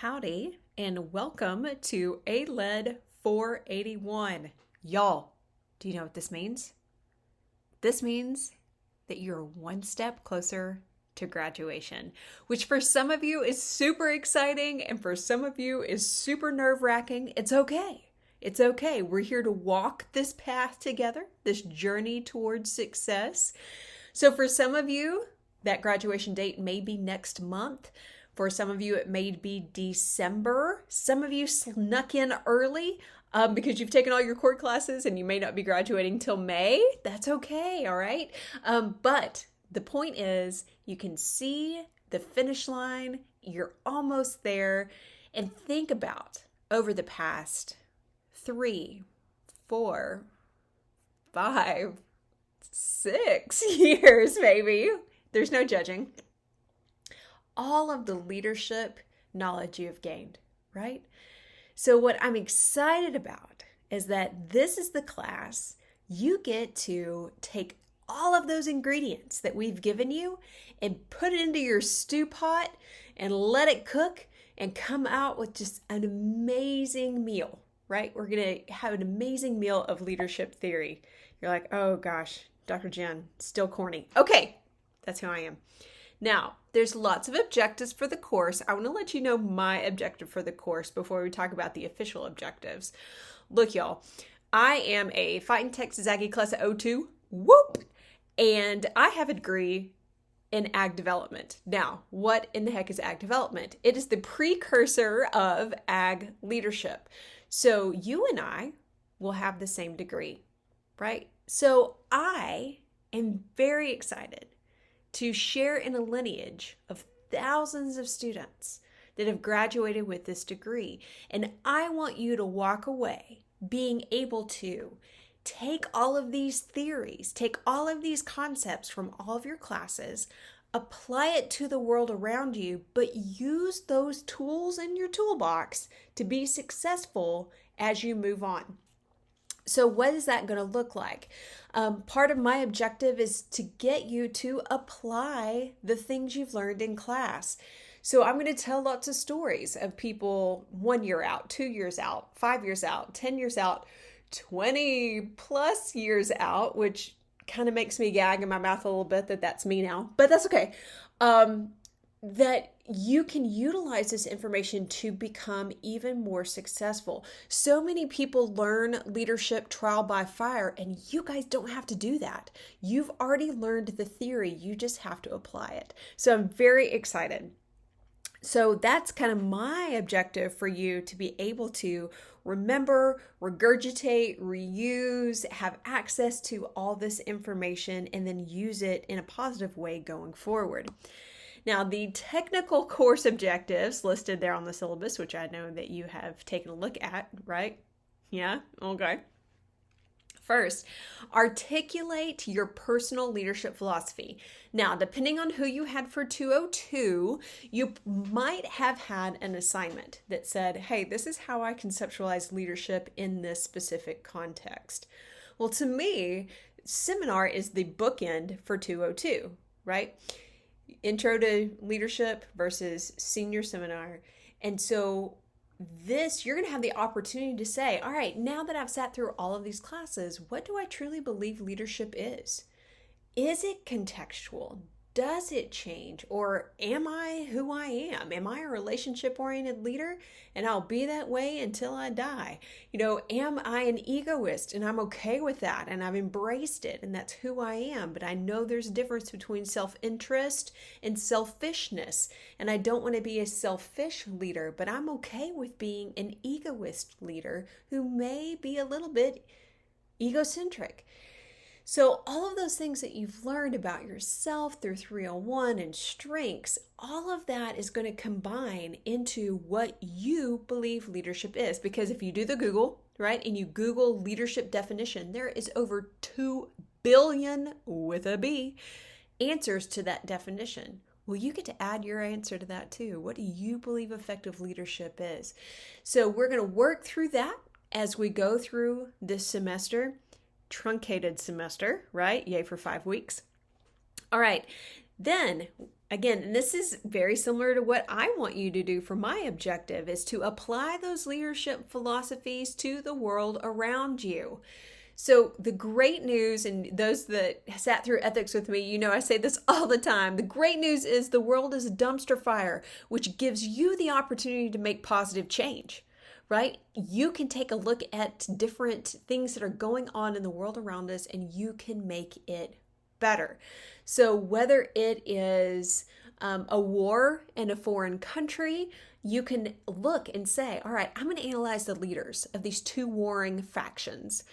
Howdy, and welcome to ALED 481. Y'all, do you know what this means? This means that you're one step closer to graduation, which for some of you is super exciting and for some of you is super nerve-wracking. It's okay. It's okay. We're here to walk this path together, this journey towards success. So for some of you, that graduation date may be next month. For some of you, it may be December. Some of you snuck in early because you've taken all your core classes and you may not be graduating till May. That's okay, all right? But the point is, you can see the finish line. You're almost there. And think about over the past 3, 4, 5, 6 years, maybe. There's no judging. All of the leadership knowledge you have gained, right? So what I'm excited about is that this is the class you get to take all of those ingredients that we've given you and put it into your stew pot and let it cook and come out with just an amazing meal, right? We're going to have an amazing meal of leadership theory. You're like, oh gosh, Dr. Jen, still corny. Okay, that's who I am. Now, there's lots of objectives for the course. I want to let you know my objective for the course before we talk about the official objectives. Look, y'all, I am a Fighting Texas Aggie class of 02. Whoop! And I have a degree in ag development. Now, what in the heck is ag development? It is the precursor of ag leadership. So you and I will have the same degree, right? So I am very excited to share in a lineage of thousands of students that have graduated with this degree. And I want you to walk away being able to take all of these theories, take all of these concepts from all of your classes, apply it to the world around you, but use those tools in your toolbox to be successful as you move on. So what is that going to look like? Part of my objective is to get you to apply the things you've learned in class. So I'm going to tell lots of stories of people 1 year out, 2 years out, 5 years out, 10 years out, 20 plus years out, which kind of makes me gag in my mouth a little bit that that's me now, but that's okay. That you can utilize this information to become even more successful. So many people learn leadership trial by fire, and you guys don't have to do that. You've already learned the theory. You just have to apply it. So I'm very excited. So that's kind of my objective for you to be able to remember, regurgitate, reuse, have access to all this information, and then use it in a positive way going forward. Now, the technical course objectives listed there on the syllabus, which I know that you have taken a look at, right? Yeah? Okay. First, articulate your personal leadership philosophy. Now, depending on who you had for 202, you might have had an assignment that said, hey, this is how I conceptualize leadership in this specific context. Well, to me, seminar is the bookend for 202, right? Intro to leadership versus senior seminar. And so you're going to have the opportunity to say, all right, now that I've sat through all of these classes, what do I truly believe leadership is? Is it contextual? Does it change? Or am I who I am? Am I a relationship-oriented leader and I'll be that way until I die? Am I an egoist and I'm okay with that and I've embraced it and that's who I am, but I know there's a difference between self-interest and selfishness, and I don't want to be a selfish leader, but I'm okay with being an egoist leader who may be a little bit egocentric. So all of those things that you've learned about yourself through 301 and strengths, all of that is going to combine into what you believe leadership is. Because if you do the Google, right, and you Google leadership definition, there is over 2 billion, with a B, answers to that definition. Well, you get to add your answer to that too. What do you believe effective leadership is? So we're going to work through that as we go through this semester. Truncated semester, right? Yay for 5 weeks. All right. Then Again, and this is very similar to what I want you to do for my objective, is to apply those leadership philosophies to the world around you. So the great news, and those that sat through ethics with me, you know I say this all the time. The great news is the world is a dumpster fire, which gives you the opportunity to make positive change, right? You can take a look at different things that are going on in the world around us, and you can make it better. So whether it is a war in a foreign country, you can look and say, all right, I'm going to analyze the leaders of these two warring factions.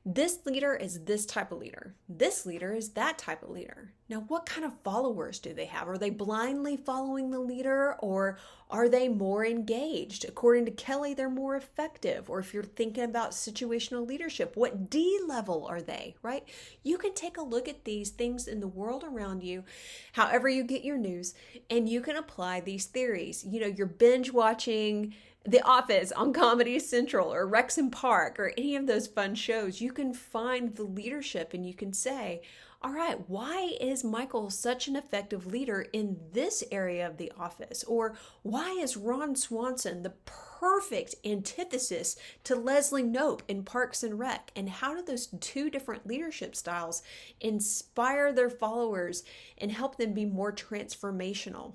This leader is this type of leader. This leader is that type of leader. Now, what kind of followers do they have? Are they blindly following the leader, or are they more engaged? According to Kelly, they're more effective. Or if you're thinking about situational leadership, what D level are they, right? You can take a look at these things in the world around you, however you get your news, and you can apply these theories. You know, you're binge watching The Office on Comedy Central or Rex and Park or any of those fun shows. You can find the leadership and you can say, all right, why is Michael such an effective leader in this area of The Office? Or why is Ron Swanson the perfect antithesis to Leslie Knope in Parks and Rec? And how do those two different leadership styles inspire their followers and help them be more transformational?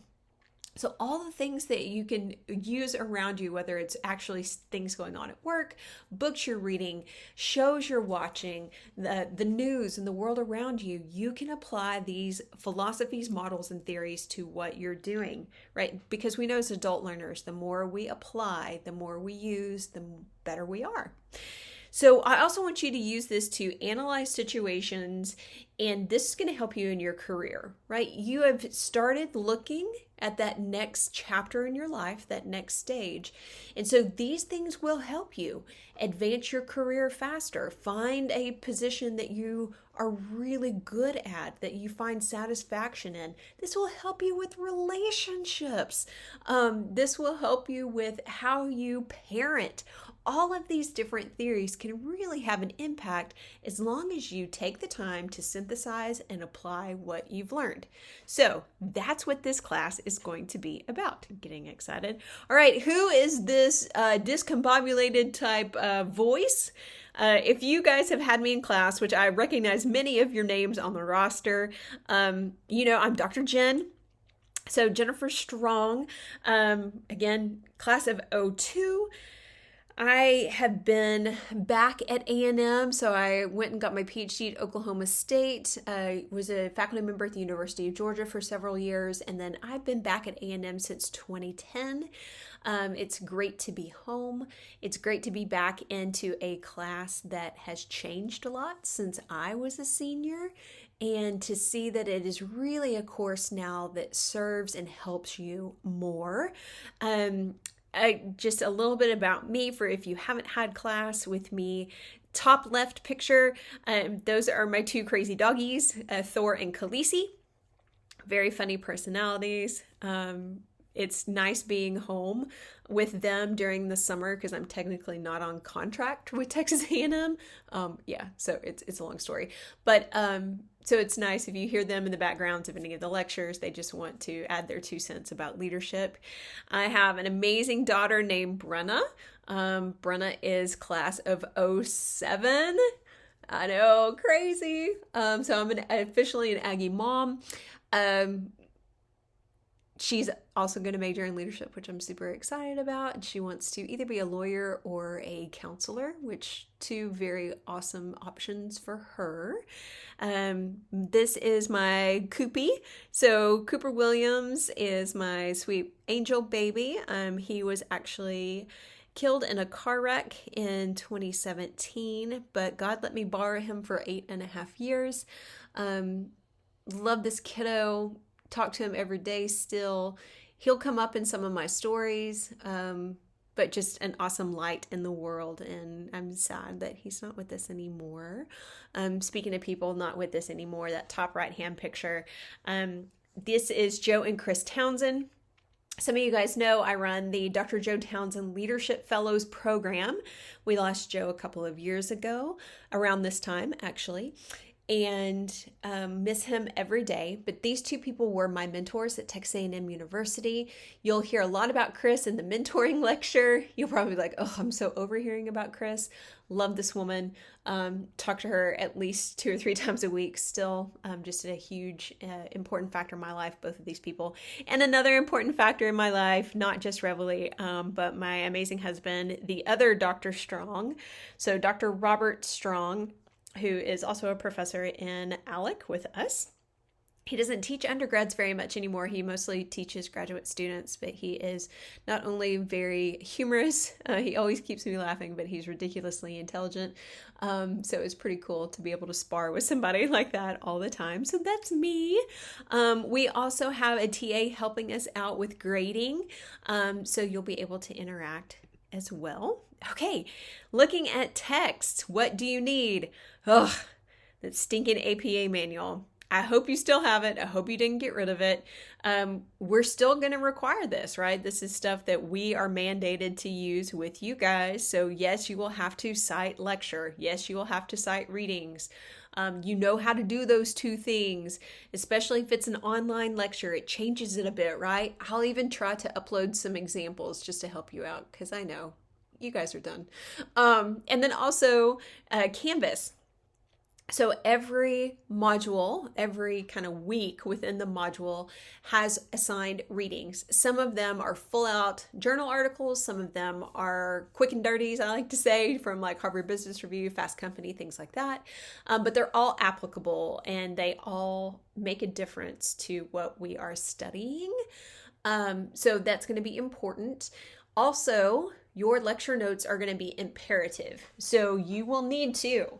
So all the things that you can use around you, whether it's actually things going on at work, books you're reading, shows you're watching, the news and the world around you, you can apply these philosophies, models, and theories to what you're doing, right? Because we know as adult learners, the more we apply, the more we use, the better we are. So I also want you to use this to analyze situations, and this is going to help you in your career, right? You have started looking at that next chapter in your life, that next stage. And so these things will help you advance your career faster, find a position that you are really good at, that you find satisfaction in. This will help you with relationships. This will help you with how you parent. All of these different theories can really have an impact as long as you take the time to synthesize and apply what you've learned. So that's what this class is going to be about. Getting excited. All right, who is this discombobulated type voice? If you guys have had me in class, which I recognize many of your names on the roster, you know I'm Dr. Jen. So Jennifer Strong, again, class of 02. I have been back at A&M, so I went and got my PhD at Oklahoma State. I was a faculty member at the University of Georgia for several years, and then I've been back at A&M since 2010. It's great to be home. It's great to be back into a class that has changed a lot since I was a senior, and to see that it is really a course now that serves and helps you more. Just a little bit about me for if you haven't had class with me. Top left picture, those are my two crazy doggies, Thor and Khaleesi. Very funny personalities. It's nice being home with them during the summer because I'm technically not on contract with Texas A&M. So it's a long story. But so it's nice if you hear them in the backgrounds of any of the lectures. They just want to add their 2 cents about leadership. I have an amazing daughter named Brenna. Brenna is class of 07. I know, crazy. So I'm officially an Aggie mom. She's also going to major in leadership, which I'm super excited about. And she wants to either be a lawyer or a counselor, which two very awesome options for her. This is my Coopy. So Cooper Williams is my sweet angel baby. He was actually killed in a car wreck in 2017, but God let me borrow him for 8.5 years. Love this kiddo. Talk to him every day still. He'll come up in some of my stories, but just an awesome light in the world. And I'm sad that he's not with us anymore. Speaking of people not with us anymore, that top right-hand picture. This is Joe and Chris Townsend. Some of you guys know I run the Dr. Joe Townsend Leadership Fellows program. We lost Joe a couple of years ago, around this time, actually. and miss him every day. But these two people were my mentors at Texas A&M University. You'll hear a lot about Chris in the mentoring lecture. You'll probably be like, oh, I'm so overhearing about Chris. Love this woman. Talk to her at least 2 or 3 times a week still. Just a huge important factor in my life, both of these people. And another important factor in my life, not just Reveille, but my amazing husband, the other Dr. Strong. So Dr. Robert Strong, who is also a professor in ALEC with us. He doesn't teach undergrads very much anymore. He mostly teaches graduate students, but he is not only very humorous, he always keeps me laughing, but he's ridiculously intelligent. So it's pretty cool to be able to spar with somebody like that all the time. So that's me. We also have a TA helping us out with grading. So you'll be able to interact as well. Okay, looking at text, what do you need? Ugh, that stinking APA manual. I hope you still have it. I hope you didn't get rid of it. We're still going to require this, right? This is stuff that we are mandated to use with you guys. So yes, you will have to cite lecture. Yes, you will have to cite readings. You know how to do those 2 things, especially if it's an online lecture. It changes it a bit, right? I'll even try to upload some examples just to help you out because I know you guys are done. And then also Canvas. So every module, every kind of week within the module has assigned readings. Some of them are full out journal articles. Some of them are quick and dirties, I like to say, from like Harvard Business Review, Fast Company, things like that. But they're all applicable and they all make a difference to what we are studying. So that's going to be important. Also, your lecture notes are going to be imperative. So you will need to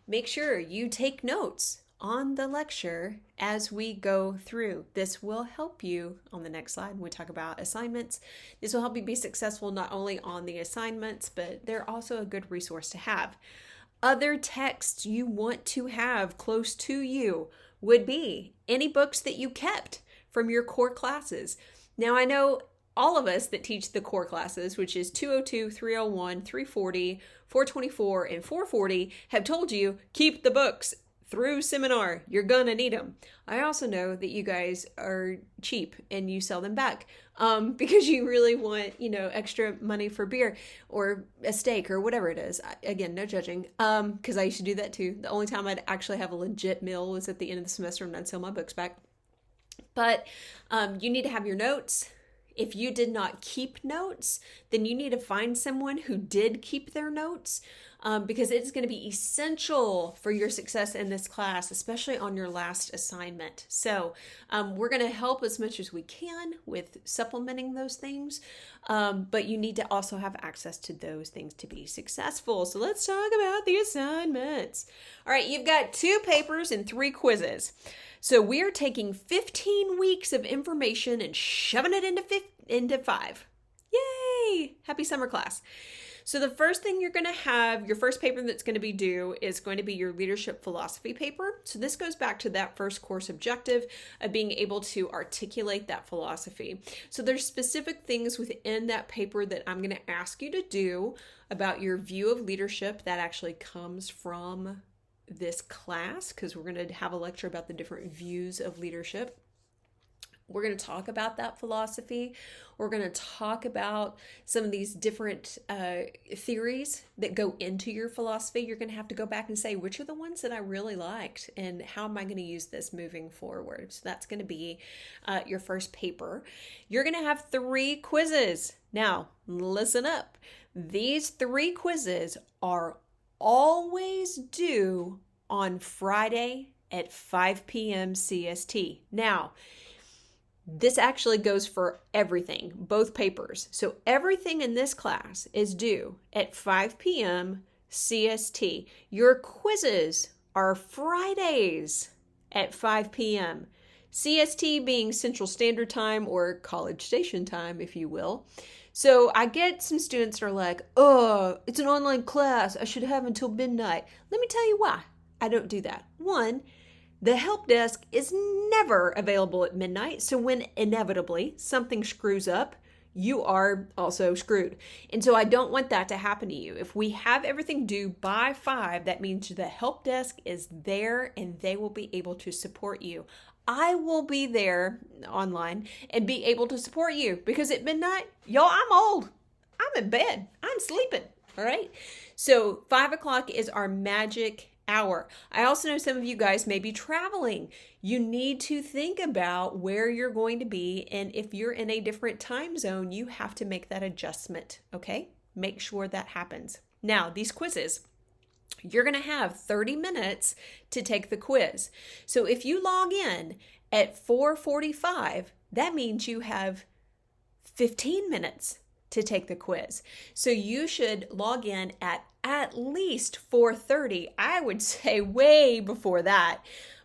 make sure you take notes on the lecture as we go through. This will help you on the next slide when we talk about assignments. This will help you be successful not only on the assignments, but they're also a good resource to have. Other texts you want to have close to you would be any books that you kept from your core classes. Now, I know all of us that teach the core classes, which is 202, 301, 340, 424, and 440, have told you, keep the books through seminar. You're gonna need them. I also know that you guys are cheap and you sell them back because you really want, extra money for beer or a steak or whatever it is. Again, no judging, because I used to do that too. The only time I'd actually have a legit meal was at the end of the semester and I'd sell my books back. But you need to have your notes. If you did not keep notes, then you need to find someone who did keep their notes because it is going to be essential for your success in this class, especially on your last assignment. So we're going to help as much as we can with supplementing those things, but you need to also have access to those things to be successful. So let's talk about the assignments. All right, you've got 2 papers and 3 quizzes. So we are taking 15 weeks of information and shoving it into 5. Yay! Happy summer class. So the first thing you're going to have, your first paper that's going to be due is going to be your leadership philosophy paper. So this goes back to that first course objective of being able to articulate that philosophy. So there's specific things within that paper that I'm going to ask you to do about your view of leadership that actually comes from this class, because we're going to have a lecture about the different views of leadership. We're going to talk about that philosophy. We're going to talk about some of these different theories that go into your philosophy. You're going to have to go back and say, which are the ones that I really liked and how am I going to use this moving forward? So that's going to be your first paper. You're going to have 3 quizzes. Now, listen up. These 3 quizzes are always due on Friday at 5 p.m. CST. Now, this actually goes for everything, both papers. So everything in this class is due at 5 p.m. CST. Your quizzes are Fridays at 5 p.m. CST being Central Standard Time or College Station Time, if you will. So I get some students that are like, oh, it's an online class. I should have until midnight. Let me tell you why I don't do that. 1, the help desk is never available at midnight. So when inevitably something screws up, you are also screwed. And so I don't want that to happen to you. If we have everything due by 5, that means the help desk is there and they will be able to support you. I will be there online and be able to support you because at midnight, y'all, I'm old. I'm in bed. I'm sleeping. All right. So 5 o'clock is our magic hour. I also know some of you guys may be traveling. You need to think about where you're going to be. And if you're in a different time zone, you have to make that adjustment. Okay. Make sure that happens. Now, these quizzes, you're going to have 30 minutes to take the quiz. So if you log in at 4:45, that means you have 15 minutes to take the quiz. So you should log in at least 4:30. I would say way before that,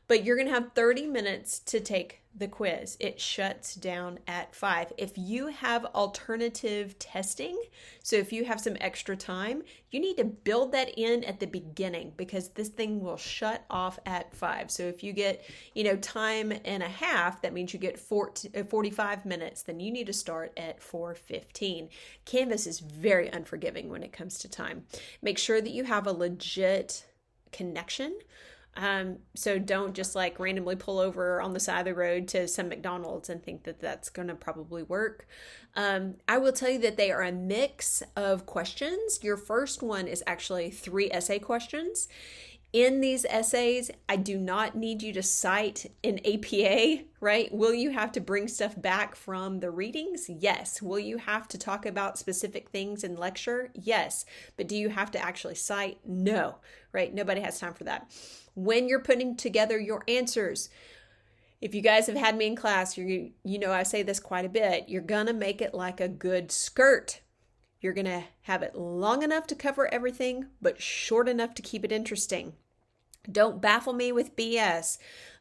but you're going to have 30 minutes to take the quiz. It shuts down at 5. If you have alternative testing, so if you have some extra time, you need to build that in at the beginning because this thing will shut off at 5. So if you get, time and a half, that means you get 45 minutes, then you need to start at 4:15. Canvas is very unforgiving when it comes to time. Make sure that you have a legit connection. So don't just like randomly pull over on the side of the road to some McDonald's and think that that's going to probably work. I will tell you that they are a mix of questions. Your first one is actually 3 essay questions. In these essays, I do not need you to cite an APA, right? Will you have to bring stuff back from the readings? Yes. Will you have to talk about specific things in lecture? Yes. But do you have to actually cite? No, right? Nobody has time for that. When you're putting together your answers, if you guys have had me in class, you know I say this quite a bit, you're going to make it like a good skirt. You're going to have it long enough to cover everything, but short enough to keep it interesting. Don't baffle me with BS.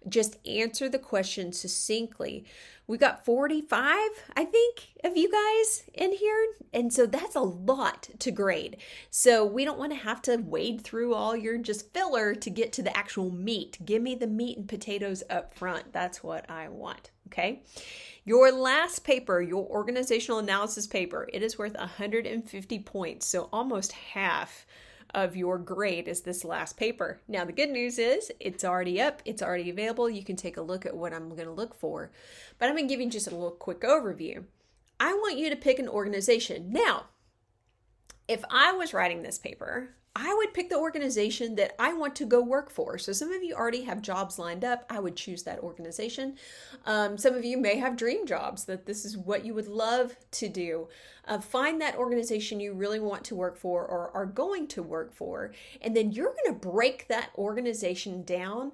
Just answer the question succinctly. We got 45, I think, of you guys in here. And so that's a lot to grade. So we don't want to have to wade through all your just filler to get to the actual meat. Give me the meat and potatoes up front. That's what I want. Okay. Your last paper, your organizational analysis paper, it is worth 150 points. So almost half of your grade is this last paper. Now, the good news is it's already up. It's already available. You can take a look at what I'm going to look for. But I'm going to give you just a little quick overview. I want you to pick an organization. Now, if I was writing this paper, I would pick the organization that I want to go work for. So some of you already have jobs lined up. I would choose that organization. Some of you may have dream jobs that this is what you would love to do. Find that organization you really want to work for or are going to work for. And then you're going to break that organization down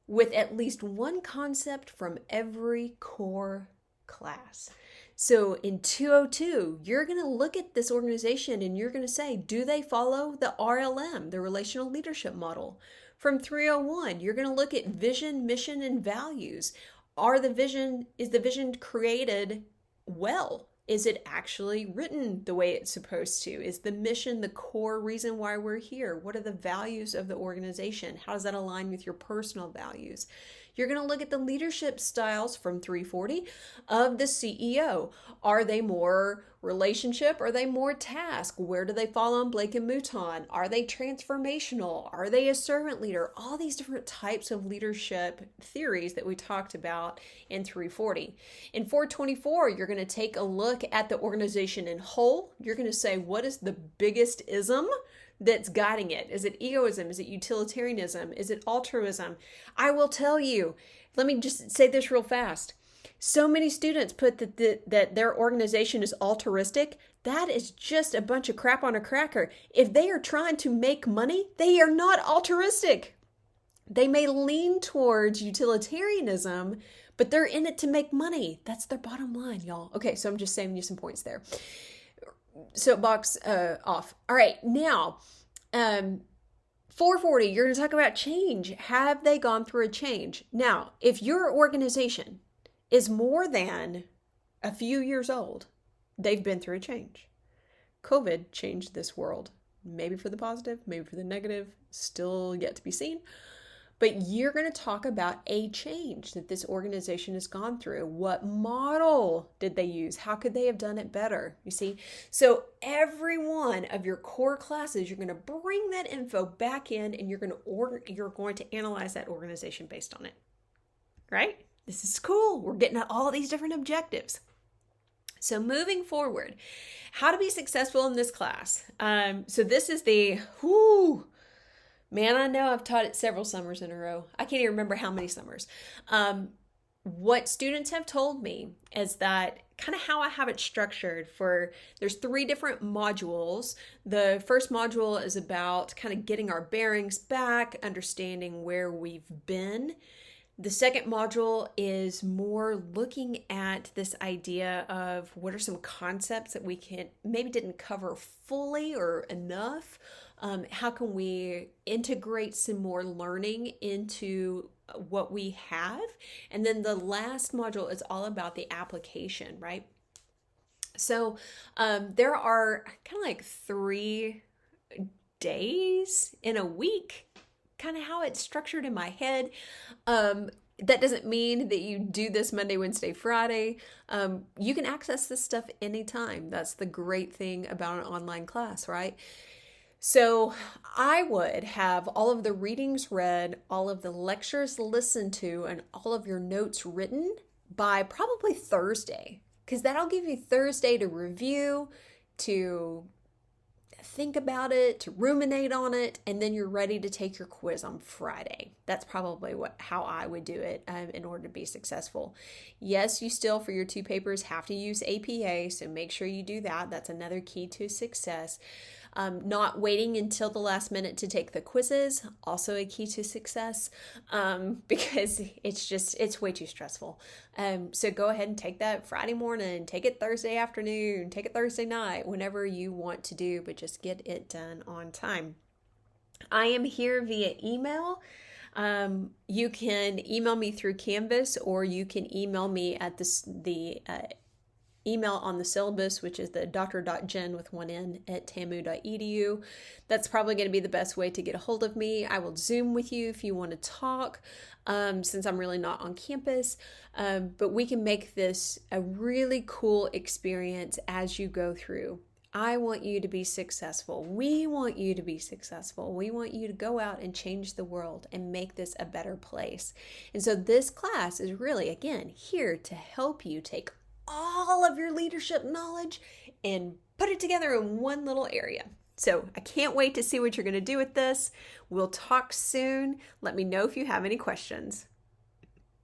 with at least one concept from every core class. So in 202, you're going to look at this organization and you're going to say, do they follow the RLM, the relational leadership model? From 301, you're going to look at vision, mission, and values. Is the vision created well? Is it actually written the way it's supposed to? Is the mission the core reason why we're here? What are the values of the organization? How does that align with your personal values? You're going to look at the leadership styles from 340 of the CEO. Are they more relationship? Are they more task? Where do they fall on Blake and Mouton? Are they transformational? Are they a servant leader? All these different types of leadership theories that we talked about in 340. In 424, you're going to take a look at the organization in whole. You're going to say, what is the biggest ism that's guiding it? Is it egoism? Is it utilitarianism? Is it altruism? I will tell you, let me just say this real fast. So many students put that their organization is altruistic. That is just a bunch of crap on a cracker. If they are trying to make money, they are not altruistic. They may lean towards utilitarianism, but they're in it to make money. That's their bottom line, y'all. Okay, so I'm just saving you some points there. Soapbox off. All right, now 440, you're going to talk about change. Have they gone through a change? Now, if your organization is more than a few years old, they've been through a change. COVID changed this world, maybe for the positive, maybe for the negative, still yet to be seen. But you're going to talk about a change that this organization has gone through. What model did they use? How could they have done it better? You see? So every one of your core classes, you're going to bring that info back in and you're going to analyze that organization based on it. Right? This is cool. We're getting at all these different objectives. So moving forward, how to be successful in this class. So this is man, I know I've taught it several summers in a row. I can't even remember how many summers. What students have told me is that kind of how I have it structured there's 3 different modules. The first module is about kind of getting our bearings back, understanding where we've been. The second module is more looking at this idea of what are some concepts that we maybe didn't cover fully or enough. How can we integrate some more learning into what we have? And then the last module is all about the application, right? So there are kind of like 3 days in a week, kind of how it's structured in my head. That doesn't mean that you do this Monday, Wednesday, Friday. You can access this stuff anytime. That's the great thing about an online class, right? So I would have all of the readings read, all of the lectures listened to, and all of your notes written by probably Thursday, because that'll give you Thursday to review, to think about it, to ruminate on it, and then you're ready to take your quiz on Friday. That's probably how I would do it in order to be successful. Yes, you still, for your 2 papers, have to use APA, so make sure you do that. That's another key to success. Not waiting until the last minute to take the quizzes, also a key to success, because it's way too stressful. So go ahead and take that Friday morning, take it Thursday afternoon, take it Thursday night, whenever you want to do, but just get it done on time. I am here via email. You can email me through Canvas, or you can email me at the email on the syllabus, which is the dr.jen with 1 N at tamu.edu. That's probably going to be the best way to get a hold of me. I will Zoom with you if you want to talk, since I'm really not on campus. But we can make this a really cool experience as you go through. I want you to be successful. We want you to be successful. We want you to go out and change the world and make this a better place. And so this class is really, again, here to help you take all of your leadership knowledge and put it together in one little area. So I can't wait to see what you're going to do with this. We'll talk soon. Let me know if you have any questions.